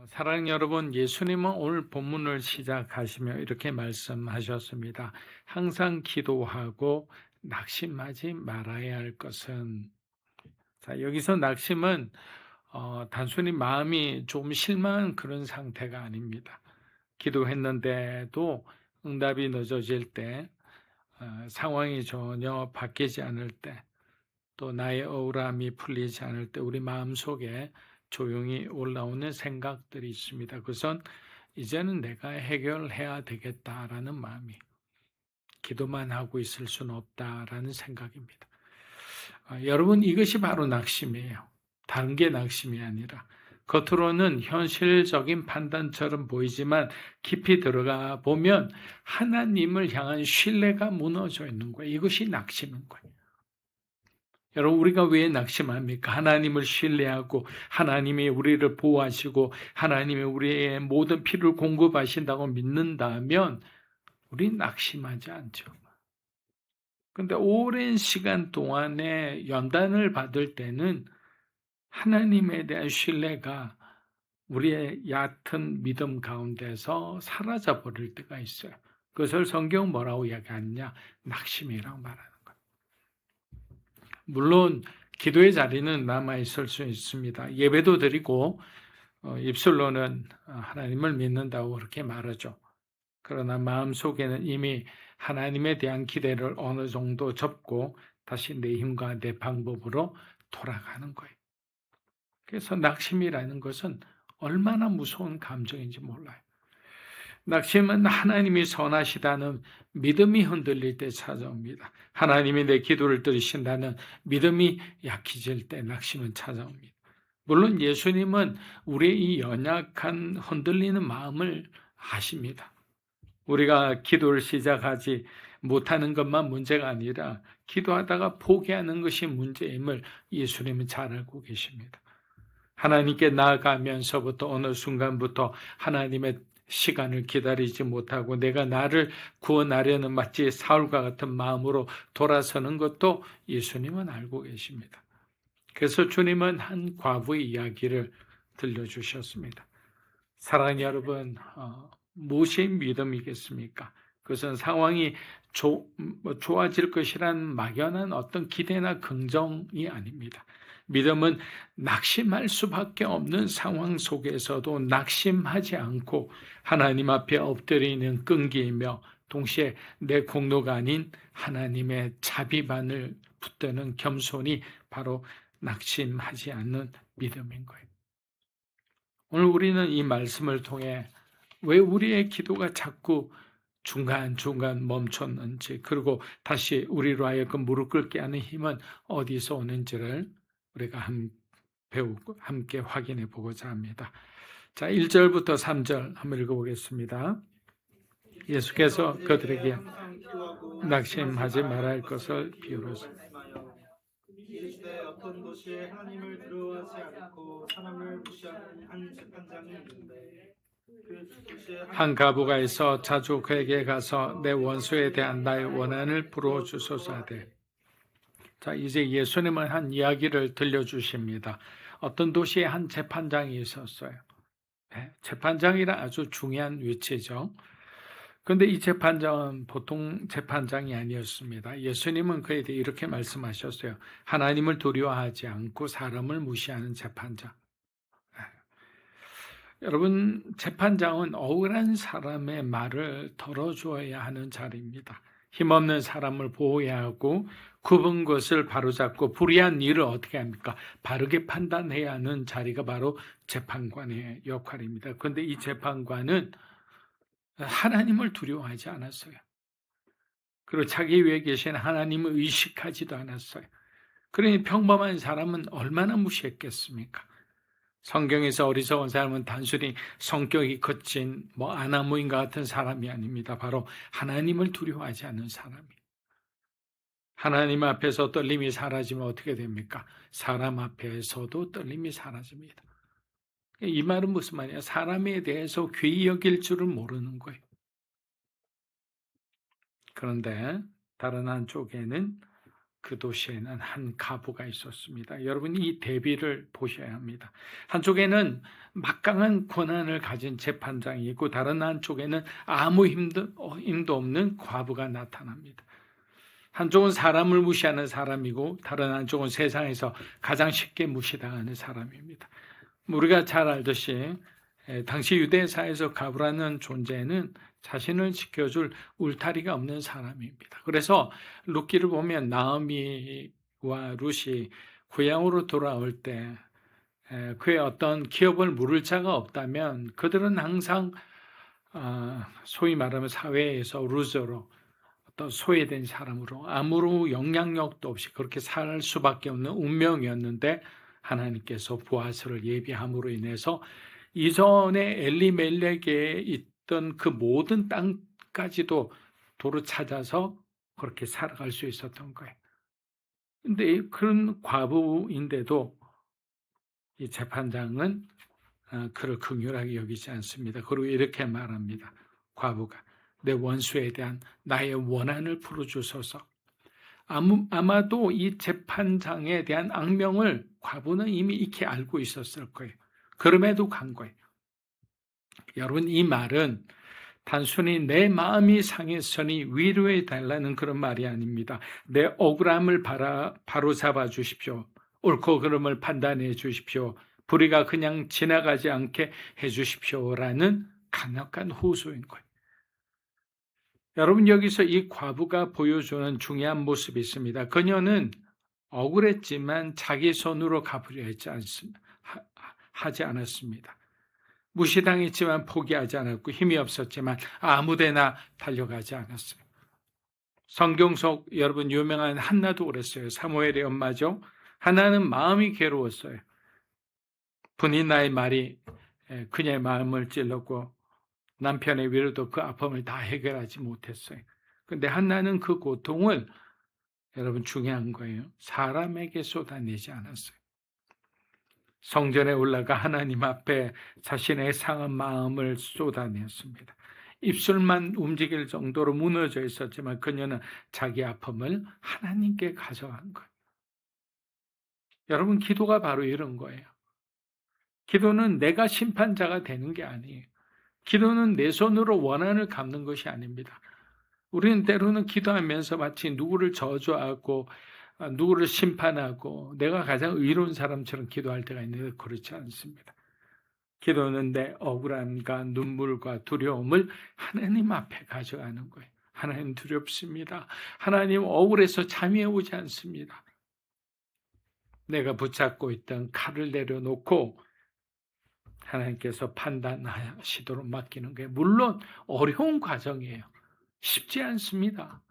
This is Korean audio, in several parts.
사랑하는 여러분, 예수님은 오늘 본문을 시작하시며 이렇게 말씀하셨습니다. 항상 기도하고 낙심하지 말아야 할 것은, 자, 여기서 낙심은 단순히 마음이 좀 실망한 그런 상태가 아닙니다. 기도했는데도 응답이 늦어질 때, 상황이 전혀 바뀌지 않을 때, 또 나의 억울함이 풀리지 않을 때 우리 마음속에 조용히 올라오는 생각들이 있습니다. 그것은 이제는 내가 해결해야 되겠다라는 마음이, 기도만 하고 있을 수는 없다라는 생각입니다. 여러분, 이것이 바로 낙심이에요. 다른 게 낙심이 아니라, 겉으로는 현실적인 판단처럼 보이지만 깊이 들어가 보면 하나님을 향한 신뢰가 무너져 있는 거예요. 이것이 낙심인 거예요. 여러분, 우리가 왜 낙심합니까? 하나님을 신뢰하고 하나님이 우리를 보호하시고 하나님이 우리의 모든 필요를 공급하신다고 믿는다면 우리는 낙심하지 않죠. 그런데 오랜 시간 동안에 연단을 받을 때는 하나님에 대한 신뢰가 우리의 얕은 믿음 가운데서 사라져 버릴 때가 있어요. 그것을 성경 뭐라고 이야기하느냐? 낙심이라고 말하는 거예요. 물론 기도의 자리는 남아있을 수 있습니다. 예배도 드리고 입술로는 하나님을 믿는다고 그렇게 말하죠. 그러나 마음속에는 이미 하나님에 대한 기대를 어느 정도 접고 다시 내 힘과 내 방법으로 돌아가는 거예요. 그래서 낙심이라는 것은 얼마나 무서운 감정인지 몰라요. 낙심은 하나님이 선하시다는 믿음이 흔들릴 때 찾아옵니다. 하나님이 내 기도를 들으신다는 믿음이 약해질 때 낙심은 찾아옵니다. 물론 예수님은 우리의 이 연약한 흔들리는 마음을 아십니다. 우리가 기도를 시작하지 못하는 것만 문제가 아니라 기도하다가 포기하는 것이 문제임을 예수님은 잘 알고 계십니다. 하나님께 나아가면서부터 어느 순간부터 하나님의 시간을 기다리지 못하고 내가 나를 구원하려는 마치 사울과 같은 마음으로 돌아서는 것도 예수님은 알고 계십니다. 그래서 주님은 한 과부의 이야기를 들려주셨습니다. 사랑하는 여러분, 무엇이 믿음이겠습니까? 그것은 상황이 좋아질 것이란 막연한 어떤 기대나 긍정이 아닙니다. 믿음은 낙심할 수밖에 없는 상황 속에서도 낙심하지 않고 하나님 앞에 엎드리는 끈기이며 동시에 내 공로가 아닌 하나님의 자비만을 붙드는 겸손이 바로 낙심하지 않는 믿음인 거예요. 오늘 우리는 이 말씀을 통해 왜 우리의 기도가 자꾸 중간중간 멈췄는지, 그리고 다시 우리로 하여금 무릎 꿇게 하는 힘은 어디서 오는지를 우리가 배우고 함께 확인해 보고자 합니다. 자, 1절부터 3절 한번 읽어보겠습니다. 예수께서 그들에게 낙심하지 말아야 할 것을 비유로서 이르시되 어떤 도시에 하나님을 두려워하지 않고 사람을 무시하는 한 재판장이 있는데 그 도시에 한 가부가에서 자주 그에게 가서 내 원수에 대한 나의 원한을 풀어주소서 하되. 자, 이제 예수님은 한 이야기를 들려주십니다. 어떤 도시에 한 재판장이 있었어요. 재판장이란 아주 중요한 위치죠. 그런데 이 재판장은 보통 재판장이 아니었습니다. 예수님은 그에 대해 이렇게 말씀하셨어요. 하나님을 두려워하지 않고 사람을 무시하는 재판장. 여러분, 재판장은 억울한 사람의 말을 덜어줘야 하는 자리입니다. 힘없는 사람을 보호해야 하고 굽은 것을 바로잡고 불의한 일을 어떻게 합니까? 바르게 판단해야 하는 자리가 바로 재판관의 역할입니다. 그런데 이 재판관은 하나님을 두려워하지 않았어요. 그리고 자기 위에 계신 하나님을 의식하지도 않았어요. 그러니 평범한 사람은 얼마나 무시했겠습니까? 성경에서 어리석은 사람은 단순히 성격이 거친 아나무인과 같은 사람이 아닙니다. 바로 하나님을 두려워하지 않는 사람이. 하나님 앞에서 떨림이 사라지면 어떻게 됩니까? 사람 앞에서도 떨림이 사라집니다. 이 말은 무슨 말이야? 사람에 대해서 귀히 여길 줄을 모르는 거예요. 그런데 다른 한쪽에는 그 도시에는 한 과부가 있었습니다. 여러분 이 대비를 보셔야 합니다. 한쪽에는 막강한 권한을 가진 재판장이 있고 다른 한쪽에는 아무 힘도 없는 과부가 나타납니다. 한쪽은 사람을 무시하는 사람이고 다른 한쪽은 세상에서 가장 쉽게 무시당하는 사람입니다. 우리가 잘 알듯이 당시 유대사에서 과부라는 존재는 자신을 지켜줄 울타리가 없는 사람입니다. 그래서 룻기를 보면 나오미와 룻이 고향으로 돌아올 때 그의 어떤 기업을 물을 자가 없다면 그들은 항상 소위 말하면 사회에서 루저로 어떤 소외된 사람으로 아무런 영향력도 없이 그렇게 살 수밖에 없는 운명이었는데 하나님께서 보아스를 예비함으로 인해서 이전에 엘리멜렉에 있던 그 모든 땅까지도 도로 찾아서 그렇게 살아갈 수 있었던 거예요. 근데 그런 과부인데도 이 재판장은 그를 긍휼하게 여기지 않습니다. 그리고 이렇게 말합니다. 과부가 내 원수에 대한 나의 원한을 풀어주소서. 아마도 이 재판장에 대한 악명을 과부는 이미 익히 알고 있었을 거예요. 그럼에도 간 거예요. 여러분 이 말은 단순히 내 마음이 상했으니 위로해 달라는 그런 말이 아닙니다. 내 억울함을 바로잡아 주십시오. 옳고 그름을 판단해 주십시오. 불의가 그냥 지나가지 않게 해 주십시오라는 강력한 호소인 거예요. 여러분 여기서 이 과부가 보여주는 중요한 모습이 있습니다. 그녀는 억울했지만 자기 손으로 갚으려 하지 않았습니다. 무시당했지만 포기하지 않았고 힘이 없었지만 아무데나 달려가지 않았어요. 성경 속 여러분 유명한 한나도 그랬어요. 사무엘의 엄마죠. 한나는 마음이 괴로웠어요. 분이나의 말이 그녀의 마음을 찔렀고 남편의 위로도 그 아픔을 다 해결하지 못했어요. 그런데 한나는 그 고통을 여러분 중요한 거예요. 사람에게 쏟아내지 않았어요. 성전에 올라가 하나님 앞에 자신의 상한 마음을 쏟아냈습니다. 입술만 움직일 정도로 무너져 있었지만 그녀는 자기 아픔을 하나님께 가져간 거예요. 여러분 기도가 바로 이런 거예요. 기도는 내가 심판자가 되는 게 아니에요. 기도는 내 손으로 원한을 갚는 것이 아닙니다. 우리는 때로는 기도하면서 마치 누구를 저주하고 누구를 심판하고 내가 가장 의로운 사람처럼 기도할 때가 있는데 그렇지 않습니다. 기도는 내 억울함과 눈물과 두려움을 하나님 앞에 가져가는 거예요. 하나님 두렵습니다. 하나님 억울해서 잠이 오지 않습니다. 내가 붙잡고 있던 칼을 내려놓고 하나님께서 판단하시도록 맡기는 거예요. 물론 어려운 과정이에요. 쉽지 않습니다.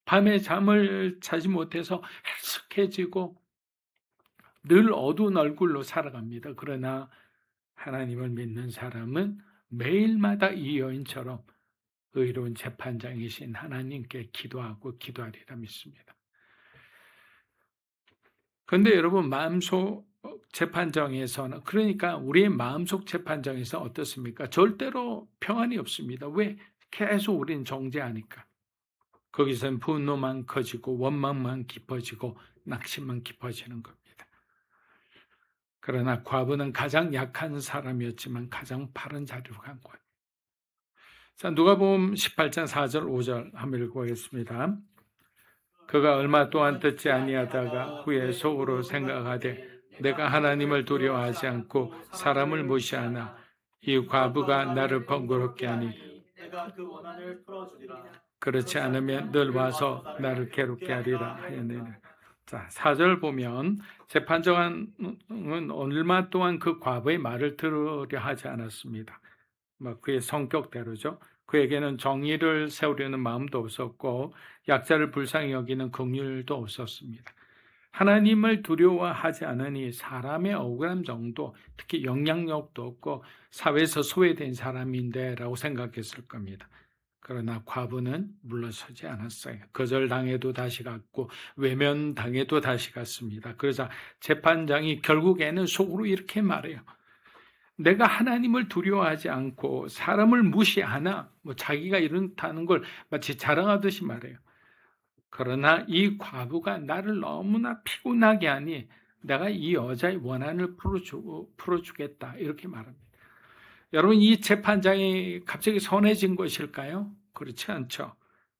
밤에 잠을 자지 못해서 hersk해지고 늘 어두운 얼굴로 살아갑니다. 그러나 하나님을 믿는 사람은 매일마다 이 여인처럼 의로운 재판장이신 하나님께 기도하고 기도하리라 믿습니다. 그런데 여러분 마음속 재판정에서는 그러니까 우리의 마음속 재판정에서 어떻습니까? 절대로 평안이 없습니다. 왜? 계속 우리는 정죄하니까. 거기서는 분노만 커지고 원망만 깊어지고 낙심만 깊어지는 겁니다. 그러나 과부는 가장 약한 사람이었지만 가장 바른 자리로 간 거예요. 자, 누가복음 18장 4절 5절 한번 읽어보겠습니다. 그가 얼마 동안 듣지 아니하다가 후에 속으로 생각하되 내가 하나님을 두려워하지 않고 사람을 무시하나 이 과부가 나를 번거롭게 하니 내가 그 원한을 풀어주리라. 그렇지 않으면 늘 와서 나를 괴롭게 하리라 하였느니라. 자, 4절 보면 재판장은 얼마 동안 그 과부의 말을 들으려 하지 않았습니다. 그의 성격대로죠. 그에게는 정의를 세우려는 마음도 없었고 약자를 불쌍히 여기는 긍휼도 없었습니다. 하나님을 두려워하지 않으니 사람의 억울함 정도, 특히 영향력도 없고 사회에서 소외된 사람인데 라고 생각했을 겁니다. 그러나 과부는 물러서지 않았어요. 거절당해도 다시 갔고 외면당해도 다시 갔습니다. 그러자 재판장이 결국에는 속으로 이렇게 말해요. 내가 하나님을 두려워하지 않고 사람을 무시하나 자기가 이렇다는 걸 마치 자랑하듯이 말해요. 그러나 이 과부가 나를 너무나 피곤하게 하니 내가 이 여자의 원한을 풀어주겠다. 이렇게 말합니다. 여러분, 이 재판장이 갑자기 선해진 것일까요? 그렇지 않죠.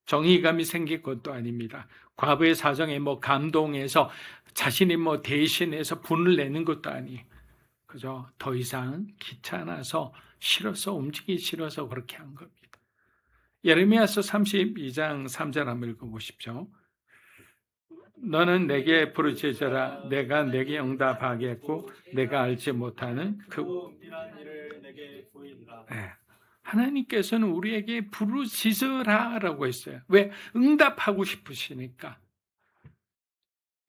정의감이 생길 것도 아닙니다. 과부의 사정에 감동해서 자신이 대신해서 분을 내는 것도 아니에요. 그죠? 더 이상 귀찮아서 싫어서 움직이기 싫어서 그렇게 한 겁니다. 예레미야서 32장 3절 한번 읽어보십시오. 너는 내게 부르짖어라. 내가 내게 응답하겠고 내가 알지 못하는 그 은밀한 일을 내게 보이리라. 하나님께서는 우리에게 부르짖으라라고 했어요. 왜? 응답하고 싶으시니까.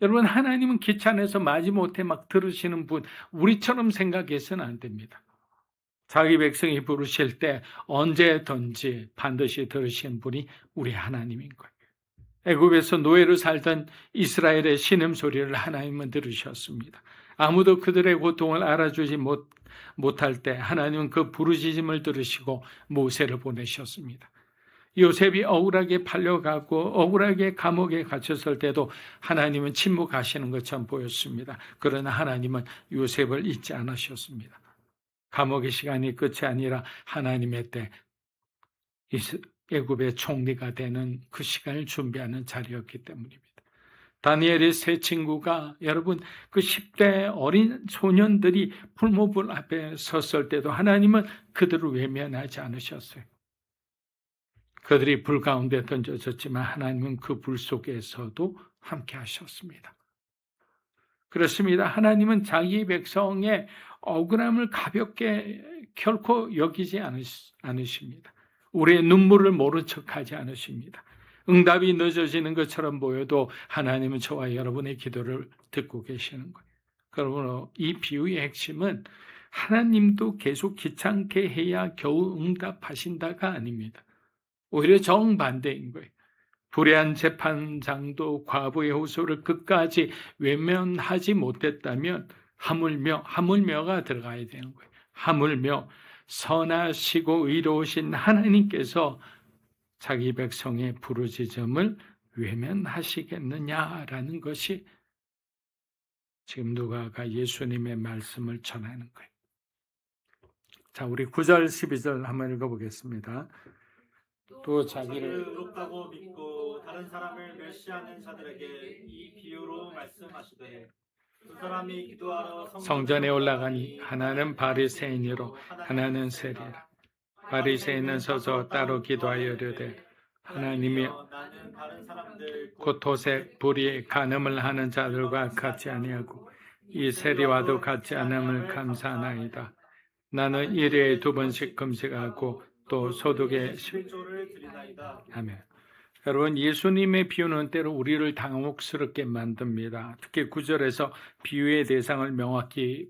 여러분, 하나님은 귀찮아서 마지못해 들으시는 분, 우리처럼 생각해서는 안 됩니다. 자기 백성이 부르실 때 언제든지 반드시 들으신 분이 우리 하나님인 거예요. 애굽에서 노예로 살던 이스라엘의 신음소리를 하나님은 들으셨습니다. 아무도 그들의 고통을 알아주지 못할 때 하나님은 그 부르짖음을 들으시고 모세를 보내셨습니다. 요셉이 억울하게 팔려가고 억울하게 감옥에 갇혔을 때도 하나님은 침묵하시는 것처럼 보였습니다. 그러나 하나님은 요셉을 잊지 않으셨습니다. 감옥의 시간이 끝이 아니라 하나님의 때 애굽의 총리가 되는 그 시간을 준비하는 자리였기 때문입니다. 다니엘의 세 친구가 여러분 그 10대 어린 소년들이 풀무불 앞에 섰을 때도 하나님은 그들을 외면하지 않으셨어요. 그들이 불 가운데 던져졌지만 하나님은 그 불 속에서도 함께 하셨습니다. 그렇습니다. 하나님은 자기 백성의 억울함을 가볍게 결코 여기지 않으십니다. 우리의 눈물을 모른 척하지 않으십니다. 응답이 늦어지는 것처럼 보여도 하나님은 저와 여러분의 기도를 듣고 계시는 거예요. 그러므로 이 비유의 핵심은 하나님도 계속 귀찮게 해야 겨우 응답하신다가 아닙니다. 오히려 정반대인 거예요. 불의한 재판장도 과부의 호소를 끝까지 외면하지 못했다면 하물며가 들어가야 되는 거예요. 하물며 선하시고 의로우신 하나님께서 자기 백성의 부르짖음을 외면하시겠느냐라는 것이 지금 누가가 예수님의 말씀을 전하는 거예요. 자, 우리 9절 12절 한번 읽어보겠습니다. 또 자기를 의롭다고 믿고 다른 사람을 멸시하는 자들에게 이 비유로 말씀하시되 두 사람이 기도하러 성전에 올라가니 하나는 바리새인이로 하나는 세리라. 바리새인은 서서 따로 기도하여려되 하나님이 나는 다른 사람들 곧 도색, 불의, 간음을 하는 자들과 같지 아니하고 이 세리와도 같지 않음을 감사하나이다. 나는 일회에 2번씩 금식하고 또 소득에 11조를 드리나이다. 아멘. 여러분, 예수님의 비유는 때로 우리를 당혹스럽게 만듭니다. 특히 9절에서 비유의 대상을 명확히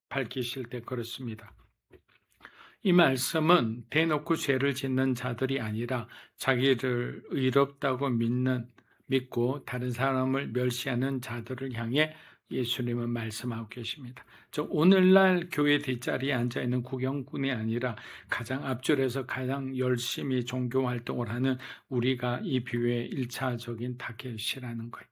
밝히실 때 그렇습니다. 이 말씀은 대놓고 죄를 짓는 자들이 아니라 자기를 의롭다고 믿고 다른 사람을 멸시하는 자들을 향해 예수님은 말씀하고 계십니다. 오늘날 교회 뒷자리에 앉아있는 구경꾼이 아니라 가장 앞줄에서 가장 열심히 종교 활동을 하는 우리가 이 비유의 1차적인 타겟이라는 거예요.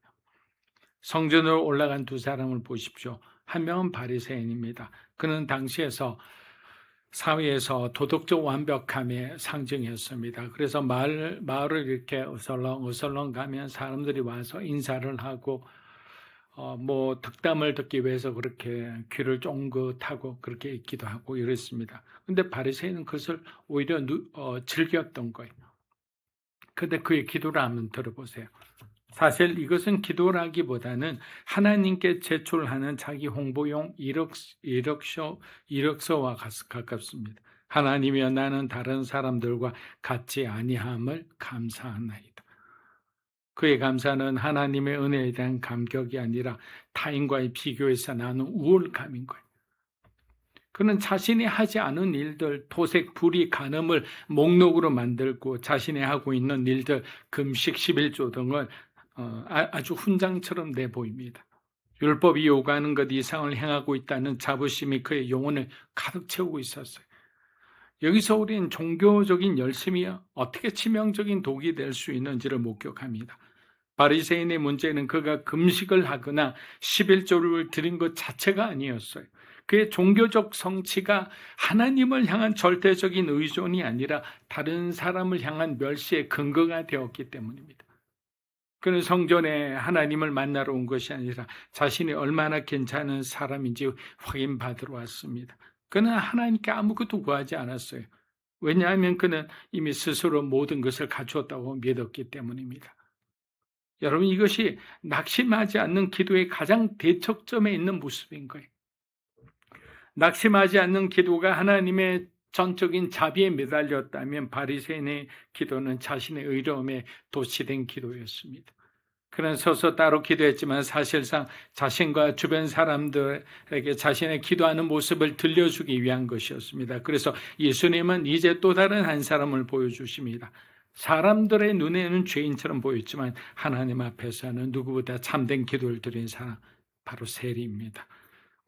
성전으로 올라간 두 사람을 보십시오. 한 명은 바리새인입니다. 그는 당시에서 사회에서 도덕적 완벽함의 상징이었습니다. 그래서 마을을 이렇게 어설렁 가면 사람들이 와서 인사를 하고 덕담을 듣기 위해서 그렇게 귀를 쫑긋하고 그렇게 있기도 하고 이랬습니다. 근데 바리새인은 그것을 오히려 즐겼던 거예요. 근데 그의 기도를 한번 들어보세요. 사실 이것은 기도라기보다는 하나님께 제출하는 자기 홍보용 이력서와 가깝습니다. 하나님이여 나는 다른 사람들과 같지 아니함을 감사하나이다. 그의 감사는 하나님의 은혜에 대한 감격이 아니라 타인과의 비교에서 나는 우월감인 거예요. 그는 자신이 하지 않은 일들, 도색, 불의, 간음을 목록으로 만들고 자신이 하고 있는 일들, 금식 11조 등을 아주 훈장처럼 내보입니다. 율법이 요구하는 것 이상을 행하고 있다는 자부심이 그의 영혼을 가득 채우고 있었어요. 여기서 우리는 종교적인 열심이 어떻게 치명적인 독이 될 수 있는지를 목격합니다. 바리새인의 문제는 그가 금식을 하거나 11조를 드린 것 자체가 아니었어요. 그의 종교적 성취가 하나님을 향한 절대적인 의존이 아니라 다른 사람을 향한 멸시의 근거가 되었기 때문입니다. 그는 성전에 하나님을 만나러 온 것이 아니라 자신이 얼마나 괜찮은 사람인지 확인받으러 왔습니다. 그는 하나님께 아무것도 구하지 않았어요. 왜냐하면 그는 이미 스스로 모든 것을 갖추었다고 믿었기 때문입니다. 여러분, 이것이 낙심하지 않는 기도의 가장 대척점에 있는 모습인 거예요. 낙심하지 않는 기도가 하나님의 전적인 자비에 매달렸다면 바리새인의 기도는 자신의 의로움에 도취된 기도였습니다. 그는 서서 따로 기도했지만 사실상 자신과 주변 사람들에게 자신의 기도하는 모습을 들려주기 위한 것이었습니다. 그래서 예수님은 이제 또 다른 한 사람을 보여주십니다. 사람들의 눈에는 죄인처럼 보였지만 하나님 앞에서는 누구보다 참된 기도를 드린 사람, 바로 세리입니다.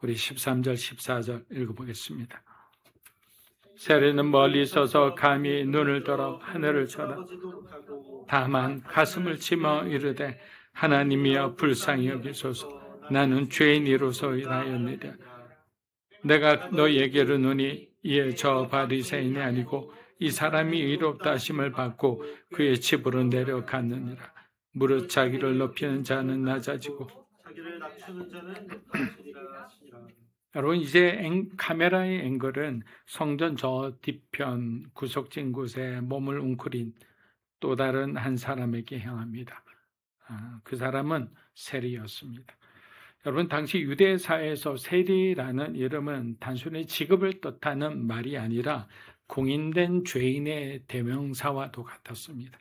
우리 13절, 14절 읽어보겠습니다. 세리는 멀리 서서 감히 눈을 들어 하늘을 쳐다 다만 가슴을 치며 이르되 하나님이여 불쌍히 여기소서 나는 죄인이로소이다였느니라. 내가 너희에게 이르노니 이에 저 바리새인이 아니고 이 사람이 의롭다 하심을 받고 그의 집으로 내려갔느니라. 무릇 자기를 높이는 자는 낮아지고 자기를 낮추는 자는 높아지리라 하시니라. 여러분, 이제 카메라의 앵글은 성전 저 뒤편 구석진 곳에 몸을 웅크린 또 다른 한 사람에게 향합니다. 그 사람은 세리였습니다. 여러분, 당시 유대사회에서 세리라는 이름은 단순히 직업을 뜻하는 말이 아니라 공인된 죄인의 대명사와도 같았습니다.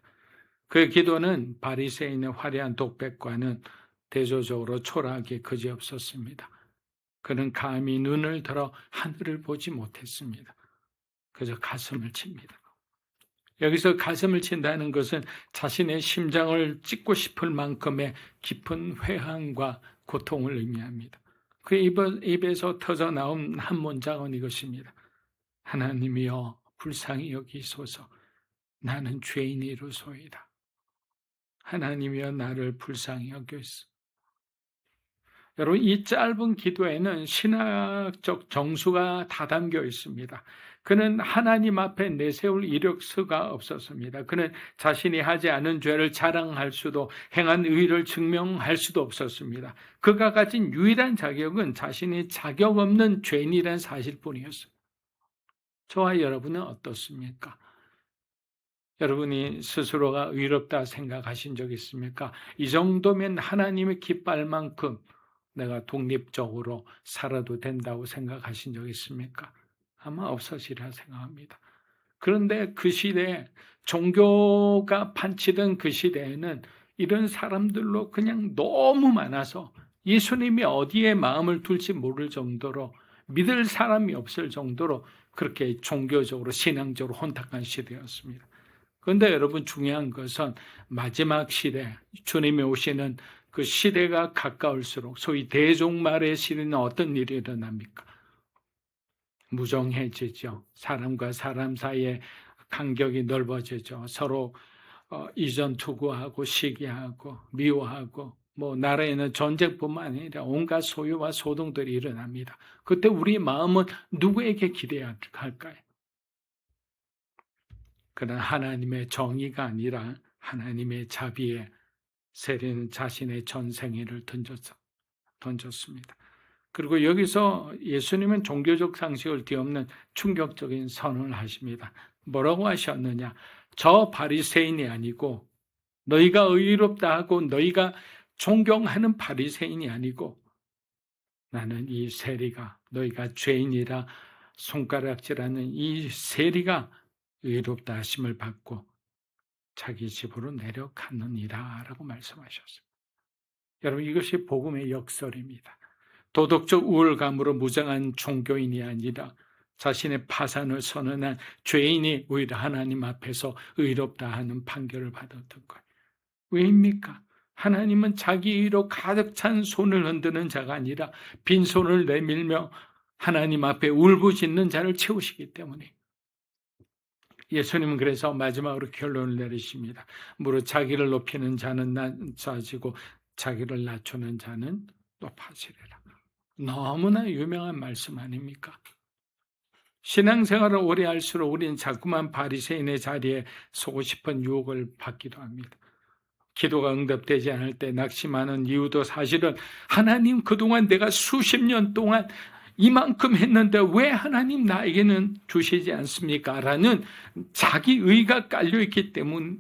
그의 기도는 바리새인의 화려한 독백과는 대조적으로 초라하게 그지없었습니다. 그는 감히 눈을 들어 하늘을 보지 못했습니다. 그저 가슴을 칩니다. 여기서 가슴을 친다는 것은 자신의 심장을 찢고 싶을 만큼의 깊은 회한과 고통을 의미합니다. 그의 입에서 터져 나온 한 문장은 이것입니다. 하나님이여 불쌍히 여기소서 나는 죄인이로소이다. 하나님이여 나를 불쌍히 여기소서. 여러분, 이 짧은 기도에는 신학적 정수가 다 담겨 있습니다. 그는 하나님 앞에 내세울 이력서가 없었습니다. 그는 자신이 하지 않은 죄를 자랑할 수도 행한 의를 증명할 수도 없었습니다. 그가 가진 유일한 자격은 자신이 자격 없는 죄인이라는 사실뿐이었어요. 저와 여러분은 어떻습니까? 여러분이 스스로가 의롭다 생각하신 적 있습니까? 이 정도면 하나님의 기뻐할 만큼 내가 독립적으로 살아도 된다고 생각하신 적 있습니까? 아마 없으시리라 생각합니다. 그런데 그 시대에 종교가 판치던 그 시대에는 이런 사람들로 그냥 너무 많아서 예수님이 어디에 마음을 둘지 모를 정도로 믿을 사람이 없을 정도로 그렇게 종교적으로 신앙적으로 혼탁한 시대였습니다. 그런데 여러분, 중요한 것은 마지막 시대, 주님이 오시는 그 시대가 가까울수록 소위 대종말의 시대는 어떤 일이 일어납니까? 무정해지죠. 사람과 사람 사이의 간격이 넓어지죠. 서로 이전 투구하고 시기하고 미워하고 나라에는 전쟁뿐만 아니라 온갖 소유와 소동들이 일어납니다. 그때 우리 마음은 누구에게 기대야 할까요? 그러나 하나님의 정의가 아니라 하나님의 자비에 세리는 자신의 전생애를 던졌습니다. 그리고 여기서 예수님은 종교적 상식을 뒤엎는 충격적인 선언을 하십니다. 뭐라고 하셨느냐? 저 바리새인이 아니고 너희가 의롭다 하고 너희가 존경하는 바리새인이 아니고 나는 이 세리가 너희가 죄인이라 손가락질하는 이 세리가 의롭다 하심을 받고 자기 집으로 내려갔느니라 라고 말씀하셨어요. 여러분, 이것이 복음의 역설입니다. 도덕적 우월감으로 무장한 종교인이 아니라 자신의 파산을 선언한 죄인이 오히려 하나님 앞에서 의롭다 하는 판결을 받았던 거예요. 왜입니까? 하나님은 자기 의로 가득 찬 손을 흔드는 자가 아니라 빈손을 내밀며 하나님 앞에 울부짖는 자를 채우시기 때문에 예수님은 그래서 마지막으로 결론을 내리십니다. 무릇 자기를 높이는 자는 낮아지고 자기를 낮추는 자는 높아지리라. 너무나 유명한 말씀 아닙니까? 신앙생활을 오래 할수록 우리는 자꾸만 바리새인의 자리에 서고 싶은 유혹을 받기도 합니다. 기도가 응답되지 않을 때 낙심하는 이유도 사실은 하나님 그동안 내가 수십 년 동안 이만큼 했는데 왜 하나님 나에게는 주시지 않습니까? 라는 자기의가 깔려있기 때문일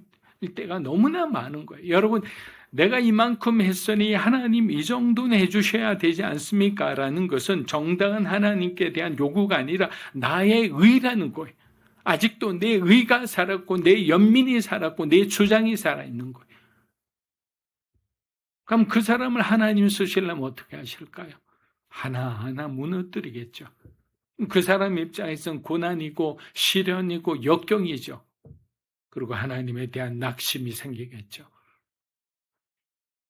때가 너무나 많은 거예요. 여러분, 내가 이만큼 했으니 하나님 이 정도는 해주셔야 되지 않습니까? 라는 것은 정당한 하나님께 대한 요구가 아니라 나의 의라는 거예요. 아직도 내 의가 살았고 내 연민이 살았고 내 주장이 살아있는 거예요. 그럼 그 사람을 하나님 쓰시려면 어떻게 하실까요? 하나하나 무너뜨리겠죠. 그 사람 입장에서는 고난이고 시련이고 역경이죠. 그리고 하나님에 대한 낙심이 생기겠죠.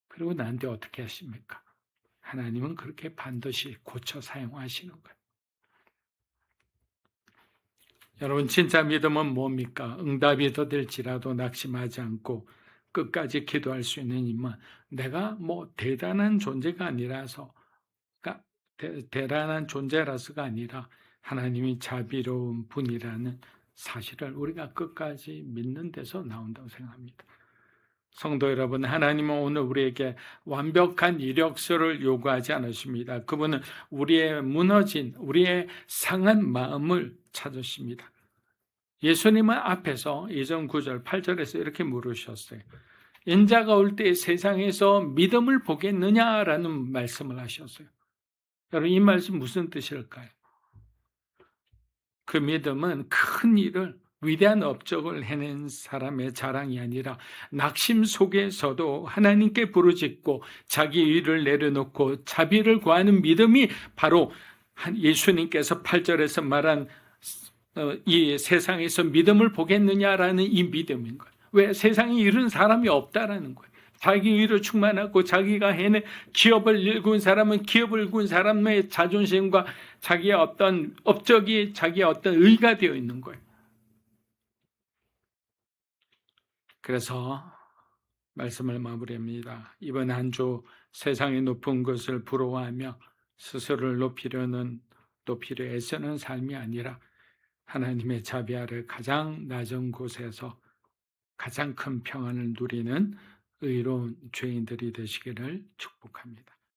그리고 나한테 어떻게 하십니까? 하나님은 그렇게 반드시 고쳐 사용하시는 거예요. 여러분, 진짜 믿음은 뭡니까? 응답이 더될지라도 낙심하지 않고 끝까지 기도할 수 있는 힘은 내가 대단한 존재가 아니라서, 그러니까 대단한 존재라서가 아니라 하나님이 자비로운 분이라는 사실을 우리가 끝까지 믿는 데서 나온다고 생각합니다. 성도 여러분, 하나님은 오늘 우리에게 완벽한 이력서를 요구하지 않으십니다. 그분은 우리의 무너진, 우리의 상한 마음을 찾으십니다. 예수님은 앞에서 2절 9절 8절에서 이렇게 물으셨어요. 인자가 올 때 세상에서 믿음을 보겠느냐라는 말씀을 하셨어요. 여러분, 이 말씀 무슨 뜻일까요? 그 믿음은 큰 일을, 위대한 업적을 해낸 사람의 자랑이 아니라 낙심 속에서도 하나님께 부르짖고 자기 의를 내려놓고 자비를 구하는 믿음이 바로 예수님께서 8절에서 말한 이 세상에서 믿음을 보겠느냐라는 이 믿음인 거예요. 왜? 세상에 이런 사람이 없다라는 거예요. 자기 의로 충만하고 자기가 해낸 기업을 일군 사람은 기업을 일군 사람의 자존심과 자기의 어떤 업적이 자기의 어떤 의가 되어 있는 거예요. 그래서 말씀을 마무리합니다. 이번 한 주 세상의 높은 것을 부러워하며 스스로를 높이려 애쓰는 삶이 아니라 하나님의 자비 아래 가장 낮은 곳에서 가장 큰 평안을 누리는 의로운 죄인들이 되시기를 축복합니다.